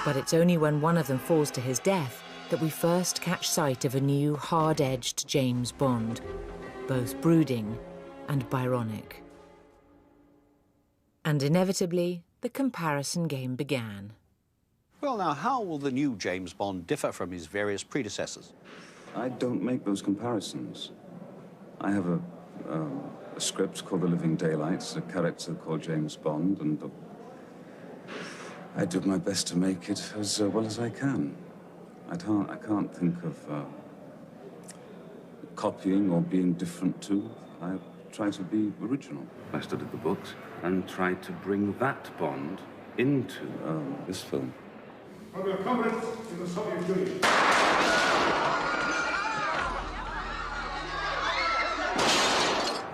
But it's only when one of them falls to his death that we first catch sight of a new, hard-edged James Bond, both brooding and Byronic. And inevitably, the comparison game began. Well, now, how will the new James Bond differ from his various predecessors? I don't make those comparisons. I have a script called The Living Daylights, a character called James Bond, and I do my best to make it as well as I can. I can't think of copying or being different to. I try to be original. I studied the books and tried to bring that Bond into this film.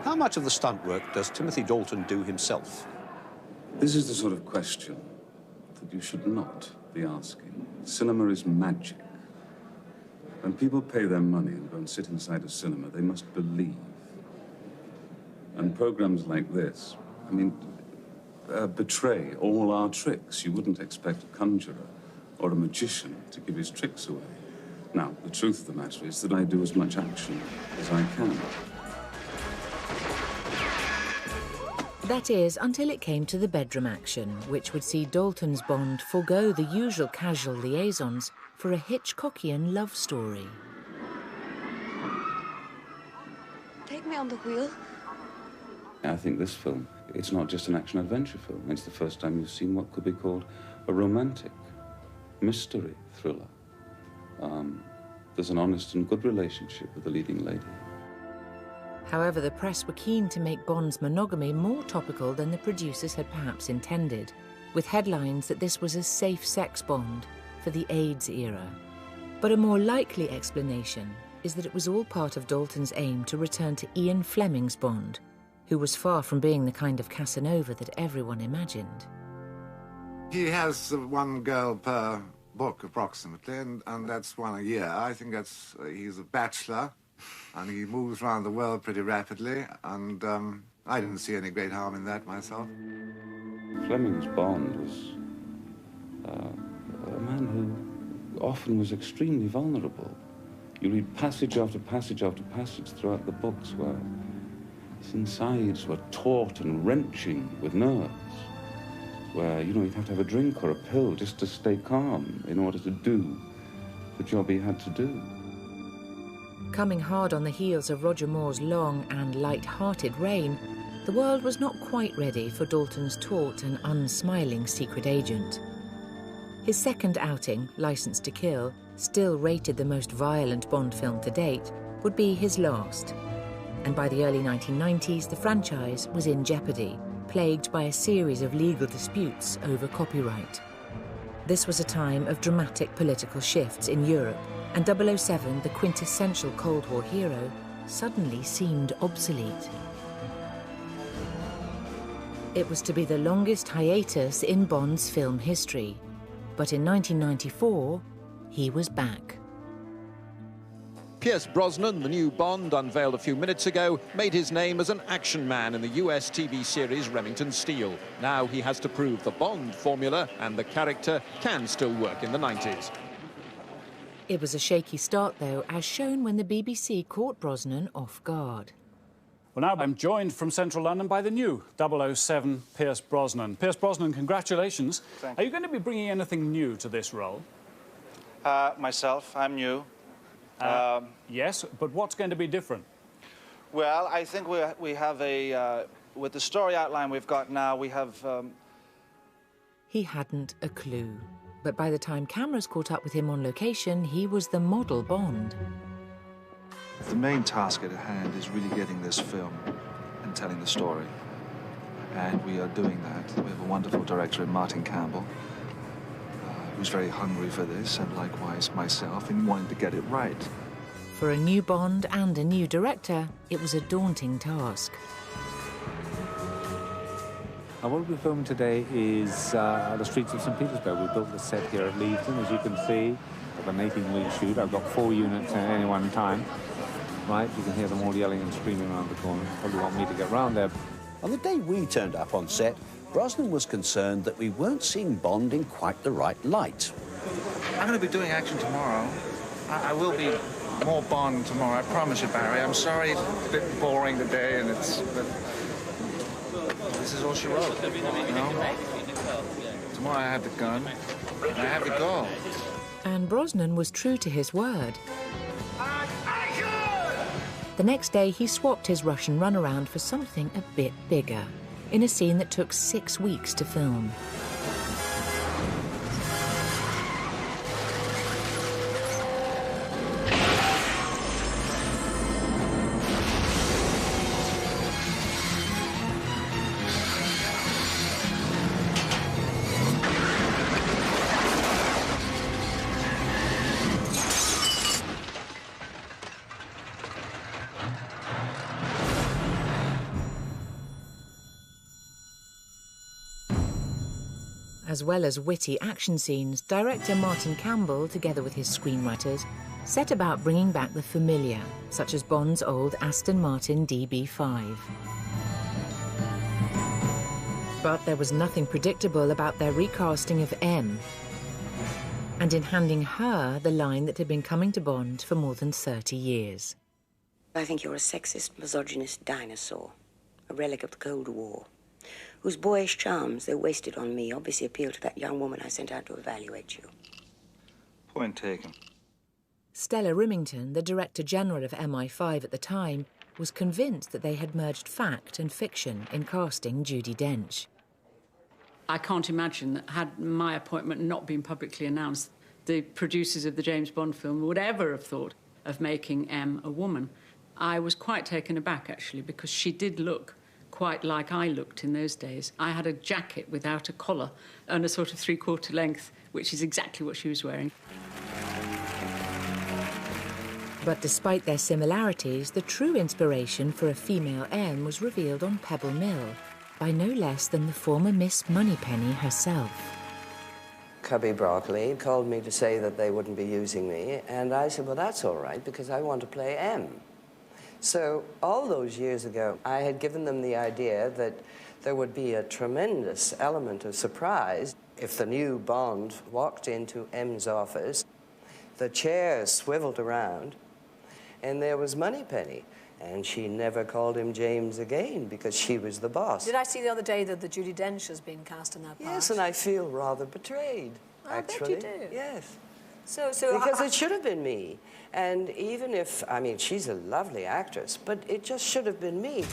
How much of the stunt work does Timothy Dalton do himself? This is the sort of question that you should not be asking. Cinema is magic. When people pay their money and go and sit inside a cinema, they must believe. And programs like this, I mean, betray all our tricks. You wouldn't expect a conjurer or a magician to give his tricks away. Now, the truth of the matter is that I do as much action as I can. That is, until it came to the bedroom action, which would see Dalton's Bond forego the usual casual liaisons for a Hitchcockian love story. Take me on the wheel. I think this film, it's not just an action-adventure film. It's the first time you've seen what could be called a romantic mystery thriller. There's an honest and good relationship with the leading lady. However, the press were keen to make Bond's monogamy more topical than the producers had perhaps intended, with headlines that this was a safe sex Bond for the AIDS era. But a more likely explanation is that it was all part of Dalton's aim to return to Ian Fleming's Bond, who was far from being the kind of Casanova that everyone imagined. He has one girl per book, approximately, and that's one a year. I think he's a bachelor, and he moves around the world pretty rapidly, and I didn't see any great harm in that myself. Fleming's Bond was a man who often was extremely vulnerable. You read passage after passage after passage throughout the books where his insides were taut and wrenching with nerves, where, you know, he'd have to have a drink or a pill just to stay calm in order to do the job he had to do. Coming hard on the heels of Roger Moore's long and light-hearted reign, the world was not quite ready for Dalton's taut and unsmiling secret agent. His second outing, Licence to Kill, still rated the most violent Bond film to date, would be his last. And by the early 1990s, the franchise was in jeopardy, plagued by a series of legal disputes over copyright. This was a time of dramatic political shifts in Europe, and 007, the quintessential Cold War hero, suddenly seemed obsolete. It was to be the longest hiatus in Bond's film history, but in 1994, he was back. Pierce Brosnan, the new Bond, unveiled a few minutes ago, made his name as an action man in the US TV series Remington Steele. Now he has to prove the Bond formula and the character can still work in the 90s. It was a shaky start, though, as shown when the BBC caught Brosnan off guard. Well, now I'm joined from central London by the new 007 Pierce Brosnan. Pierce Brosnan, congratulations. Thank you. Are you going to be bringing anything new to this role? Myself, I'm new. Yes, but what's going to be different? Well, I think we have a... with the story outline we've got now, we have... He hadn't a clue. But by the time cameras caught up with him on location, he was the model Bond. The main task at hand is really getting this film and telling the story. And we are doing that. We have a wonderful director in Martin Campbell, who's very hungry for this, and likewise myself, in wanting to get it right. For a new Bond and a new director, it was a daunting task. What we'll be filming today is the streets of St. Petersburg. We built the set here at Leavesden, as you can see. I've an 18-week shoot. I've got 4 units at any one time. Right, you can hear them all yelling and screaming around the corner. Probably want me to get round there. On the day we turned up on set, Brosnan was concerned that we weren't seeing Bond in quite the right light. I'm going to be doing action tomorrow. I will be more Bond tomorrow, I promise you, Barry. I'm sorry it's a bit boring today, and it's... But this is all she wrote. You know? Tomorrow I have the gun, and I have the goal. And Brosnan was true to his word. The next day, he swapped his Russian runaround for something a bit bigger, in a scene that took 6 weeks to film. As well as witty action scenes, director Martin Campbell, together with his screenwriters, set about bringing back the familiar, such as Bond's old Aston Martin DB5. But there was nothing predictable about their recasting of M, and in handing her the line that had been coming to Bond for more than 30 years. I think you're a sexist, misogynist dinosaur, a relic of the Cold War, whose boyish charms, though wasted on me, obviously appeal to that young woman I sent out to evaluate you. Point taken. Stella Rimington, the Director General of MI5 at the time, was convinced that they had merged fact and fiction in casting Judi Dench. I can't imagine that had my appointment not been publicly announced, the producers of the James Bond film would ever have thought of making M a woman. I was quite taken aback, actually, because she did look quite like I looked in those days. I had a jacket without a collar and a sort of three-quarter length, which is exactly what she was wearing. But despite their similarities, the true inspiration for a female M was revealed on Pebble Mill by no less than the former Miss Moneypenny herself. Cubby Broccoli called me to say that they wouldn't be using me, and I said, well, that's all right, because I want to play M. So all those years ago, I had given them the idea that there would be a tremendous element of surprise if the new Bond walked into M's office, the chairs swiveled around, and there was Moneypenny. And she never called him James again because she was the boss. Did I see the other day that the Judi Dench has been cast in that part? Yes, and I feel rather betrayed, actually. I bet you do. Yes. So because it should have been me. And even if, I mean, she's a lovely actress, but it just should have been me.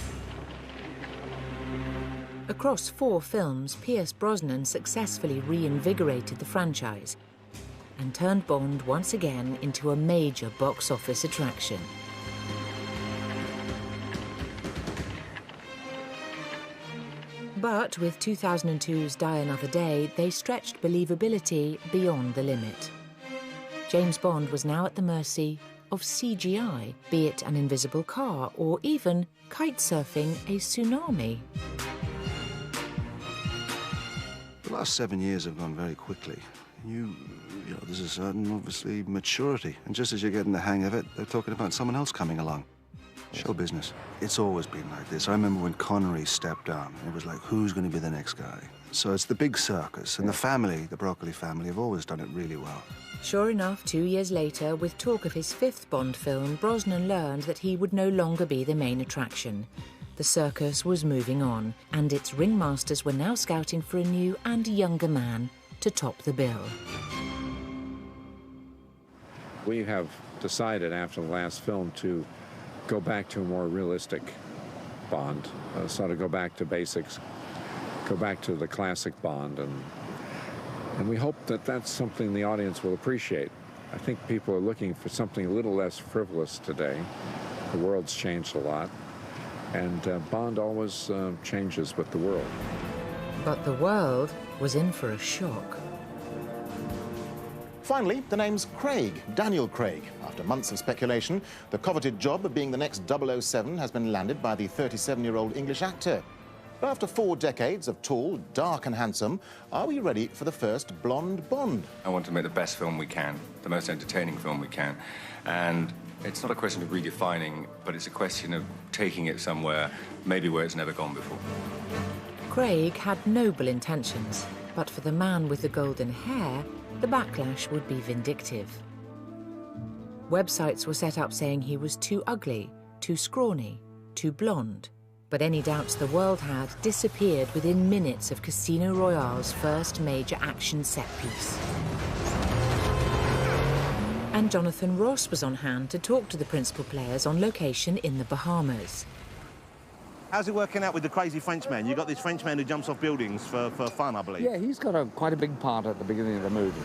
Across 4 films, Pierce Brosnan successfully reinvigorated the franchise and turned Bond once again into a major box office attraction. But with 2002's Die Another Day, they stretched believability beyond the limit. James Bond was now at the mercy of CGI, be it an invisible car or even kitesurfing a tsunami. The last 7 years have gone very quickly. You know, there's a certain, obviously, maturity. And just as you're getting the hang of it, they're talking about someone else coming along. Show business. It's always been like this. I remember when Connery stepped down, it was like, who's going to be the next guy? So it's the big circus, and the family, the Broccoli family, have always done it really well. Sure enough, 2 years later, with talk of his 5th Bond film, Brosnan learned that he would no longer be the main attraction. The circus was moving on, and its ringmasters were now scouting for a new and younger man to top the bill. We have decided after the last film to go back to a more realistic Bond, sort of go back to basics, go back to the classic Bond, and we hope that that's something the audience will appreciate. I think people are looking for something a little less frivolous today. The world's changed a lot, and Bond always changes with the world. But the world was in for a shock. Finally, the name's Craig, Daniel Craig. After months of speculation, the coveted job of being the next 007 has been landed by the 37-year-old English actor. But after 4 decades of tall, dark and handsome, are we ready for the first blonde Bond? I want to make the best film we can, the most entertaining film we can. And it's not a question of redefining, but it's a question of taking it somewhere, maybe where it's never gone before. Craig had noble intentions, but for the man with the golden hair, the backlash would be vindictive. Websites were set up saying he was too ugly, too scrawny, too blonde. But any doubts the world had disappeared within minutes of Casino Royale's first major action set piece. And Jonathan Ross was on hand to talk to the principal players on location in the Bahamas. How's it working out with the crazy Frenchman? You got this Frenchman who jumps off buildings for fun, I believe. Yeah, he's got quite a big part at the beginning of the movie.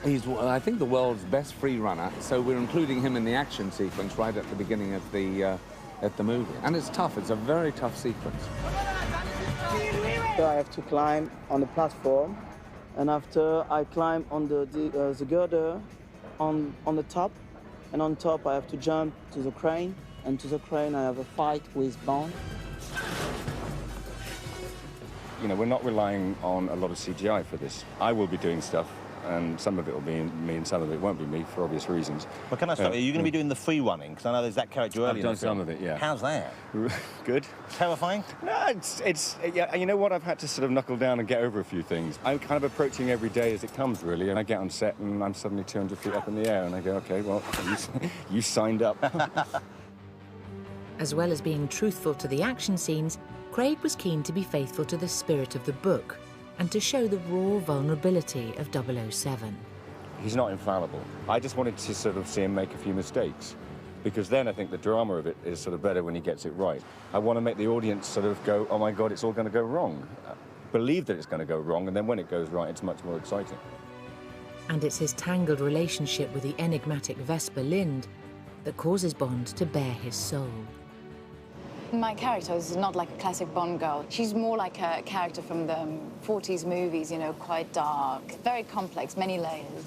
He's, I think, the world's best free runner, so we're including him in the action sequence right at the beginning of the movie. And it's tough. It's a very tough sequence. I have to climb on the platform, and after I climb on the girder on the top, and on top I have to jump to the crane, and to the crane I have a fight with Bond. You know, we're not relying on a lot of CGI for this. I will be doing stuff, and some of it will be me and some of it won't be me, for obvious reasons. But can I stop you? Are you going to be doing the free running? Because I know there's that character early I've done some of it, yeah. How's that? Good. Terrifying? No, yeah, you know what? I've had to sort of knuckle down and get over a few things. I'm kind of approaching every day as it comes, really, and I get on set and I'm suddenly 200 feet up in the air, and I go, OK, well, you signed up. As well as being truthful to the action scenes, Craig was keen to be faithful to the spirit of the book and to show the raw vulnerability of 007. He's not infallible. I just wanted to sort of see him make a few mistakes, because then I think the drama of it is sort of better when he gets it right. I want to make the audience sort of go, oh my God, it's all going to go wrong. Believe that it's going to go wrong, and then when it goes right, it's much more exciting. And it's his tangled relationship with the enigmatic Vesper Lynd that causes Bond to bare his soul. My character is not like a classic Bond girl. She's more like a character from the 40s movies, you know, quite dark, very complex, many layers.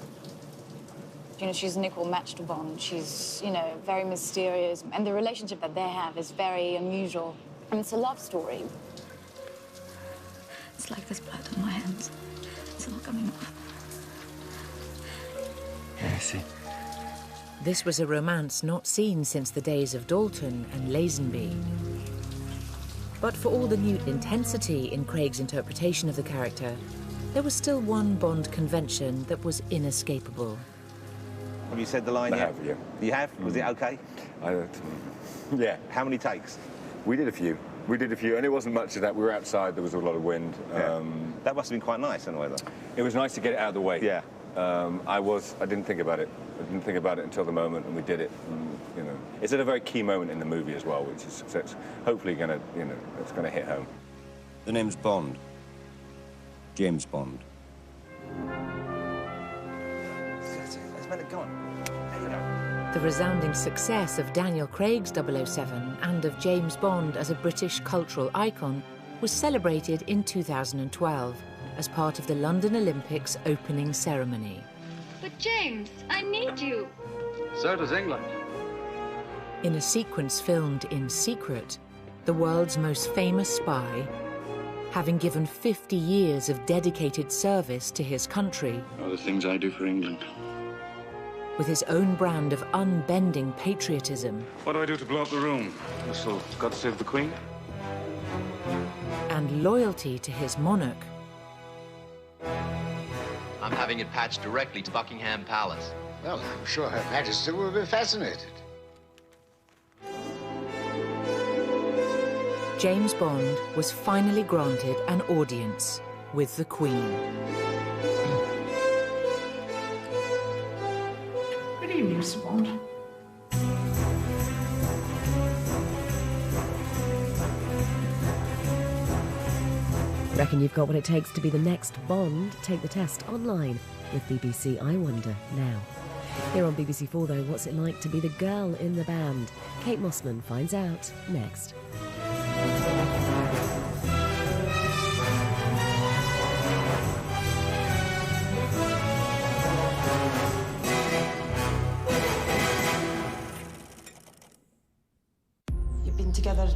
You know, she's an equal match to Bond. She's, you know, very mysterious. And the relationship that they have is very unusual. And it's a love story. It's like there's blood on my hands. It's not coming off. Yeah, I see. This was a romance not seen since the days of Dalton and Lazenby. But for all the new intensity in Craig's interpretation of the character, there was still one Bond convention that was inescapable. Have you said the line yet? I have, yeah. You have? Was it okay? Yeah. How many takes? We did a few. We did a few, and it wasn't much of that. We were outside, there was a lot of wind. Yeah. That must have been quite nice, anyway, though. It was nice to get it out of the way. Yeah. I didn't think about it. I didn't think about it until the moment, and we did it. And, you know, it's at a very key moment in the movie as well, which is so it's hopefully going to, you know, it's going to hit home. The name's Bond. James Bond. Let's let it go on. There you go. The resounding success of Daniel Craig's 007 and of James Bond as a British cultural icon was celebrated in 2012 as part of the London Olympics opening ceremony. But James, I need you. So does England. In a sequence filmed in secret, the world's most famous spy, having given 50 years of dedicated service to his country, Oh, the things I do for England. with his own brand of unbending patriotism What do I do to blow up the room? Whistle, God Save the Queen? and loyalty to his monarch, I'm having it patched directly to Buckingham Palace. Well, I'm sure Her Majesty will be fascinated. James Bond was finally granted an audience with the Queen. Good evening, Mr. Bond. Reckon you've got what it takes to be the next Bond? Take the test online with BBC iWonder now. Here on BBC4 though, what's it like to be the girl in the band? Kate Mossman finds out next. You've been together